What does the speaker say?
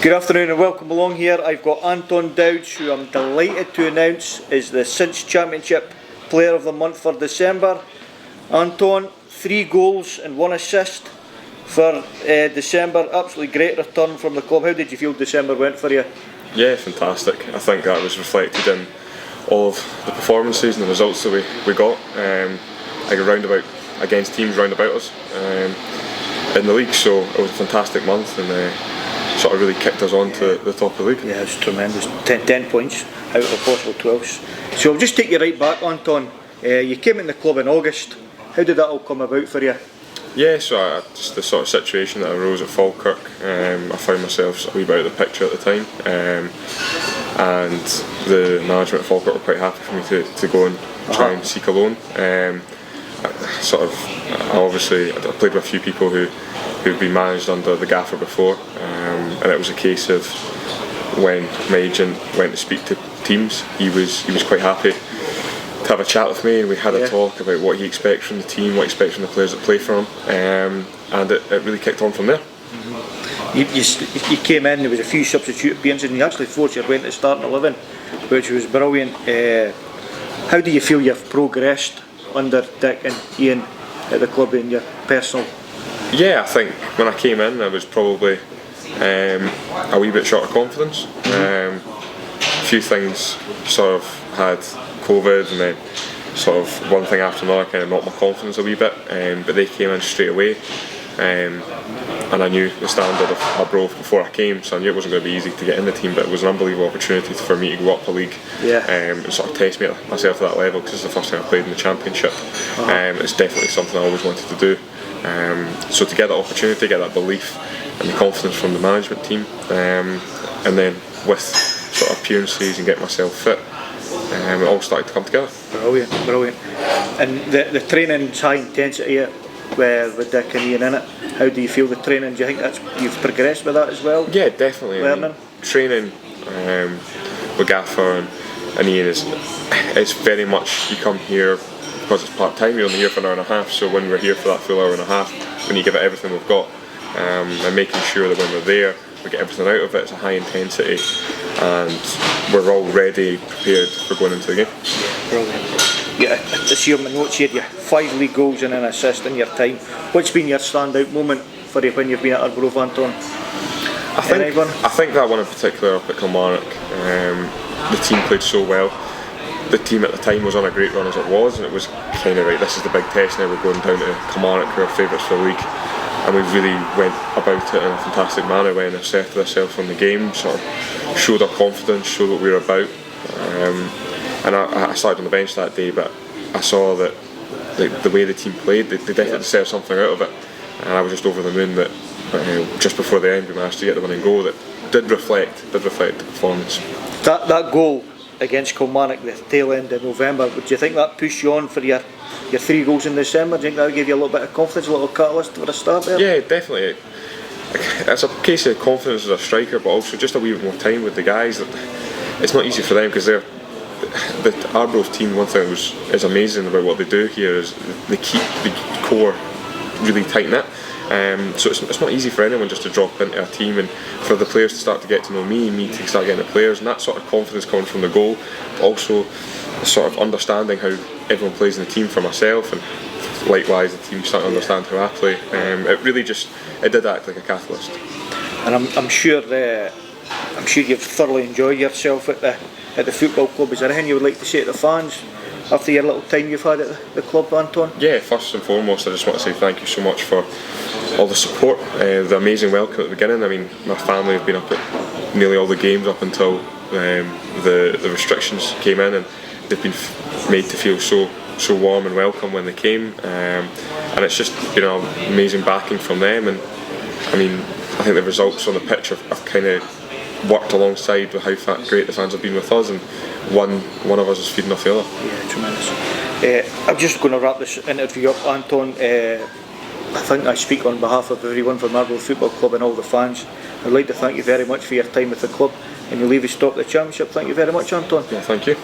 Good afternoon and welcome along here. I've got Anton Dowds, who I'm delighted to announce is the Cinch Championship Player of the Month for December. Anton, 3 goals and 1 assist for December. Absolutely great return from the club. How did you feel December went for you? Yeah, fantastic. I think that was reflected in all of the performances and the results that we got. Roundabout against teams round about us in the league, so it was a fantastic month and sort of really kicked us on to the top of the league. Yeah, it was tremendous. 10 points out of a possible 12. So I'll just take you right back, Anton. You came in the club in August. How did that all come about for you? Yeah, so just the sort of situation that arose at Falkirk. I found myself a wee bit out of the picture at the time, and the management at Falkirk were quite happy for me to go and try and seek a loan. I played with a few people who've been managed under the gaffer before, and it was a case of when my agent went to speak to teams, he was quite happy to have a chat with me, and we had a talk about what he expects from the team, what he expects from the players that play for him, and it really kicked on from there. You came in, there was a few substitute appearances, and you actually forced your way into starting 11, which was brilliant. How do you feel you've progressed under Dick and Ian at the club in your personal? Yeah, I think when I came in I was probably a wee bit short of confidence. A few things sort of had COVID, and then sort of one thing after another kind of knocked my confidence a wee bit, but they came in straight away, and I knew the standard of Arbroath before I came, so I knew it wasn't going to be easy to get in the team, but it was an unbelievable opportunity for me to go up a league and sort of test myself at that level, because it's the first time I played in the Championship. It's definitely something I always wanted to do, so to get that opportunity, get that belief and the confidence from the management team, and then with sort of appearances and get myself fit, it all started to come together. Brilliant. And the training's high intensity with Dick and Ian in it. How do you feel the training? Do you think you've progressed with that as well? Yeah, definitely. Learning? Training with Gaffer and Ian it's very much, you come here because it's part-time, you're only here for an hour and a half, so when we're here for that full hour and a half, we need to give it everything we've got, and making sure that when we're there we get everything out of it. It's a high intensity and we're all ready, prepared for going into the game. Brilliant. Yeah, I see on my notes here, you 5 league goals and an assist in your time. What's been your standout moment for you when you've been at Arbroath, Anton? I think that one in particular up at Kilmarnock, the team played so well. The team at the time was on a great run as it was, and it was kind of right, this is the big test now, we're going down to Kilmarnock, who are favourites for the league, and we really went about it in a fantastic manner, went and asserted ourselves from the game, sort of showed our confidence, showed what we were about. And I started on the bench that day, but I saw that the way the team played, they definitely deserved something out of it, and I was just over the moon that just before the end we managed to get the winning goal that did reflect the performance. That goal against Kilmarnock, the tail end of November, would you think that pushed you on for your 3 goals in December? Do you think that would give you a little bit of confidence, a little catalyst for a start there? Yeah, definitely. It's a case of confidence as a striker, but also just a wee bit more time with the guys. It's not easy for them because the Arbroath team, one thing is amazing about what they do here is they keep the core really tight knit. So it's not easy for anyone just to drop into a team, and for the players to start to get to know me to start getting the players, and that sort of confidence coming from the goal, but also sort of understanding how everyone plays in the team for myself, and likewise the team start to understand how I play. It really it did act like a catalyst. And I'm sure you've thoroughly enjoyed yourself at the football club. Is there anything you would like to say to the fans after your little time you've had at the club, Anton? Yeah, first and foremost I just want to say thank you so much for all the support, the amazing welcome at the beginning. I mean, my family have been up at nearly all the games up until the restrictions came in, and they've been made to feel so warm and welcome when they came, and it's just been an amazing backing from them. And I mean, I think the results on the pitch have kind of worked alongside with how great the fans have been with us, and one of us is feeding off the other. Yeah, tremendous. I'm just going to wrap this interview up, Anton. I think I speak on behalf of everyone from Arbroath Football Club and all the fans. I'd like to thank you very much for your time with the club, and you leave us top of the Championship. Thank you very much, Anton. Yeah, thank you.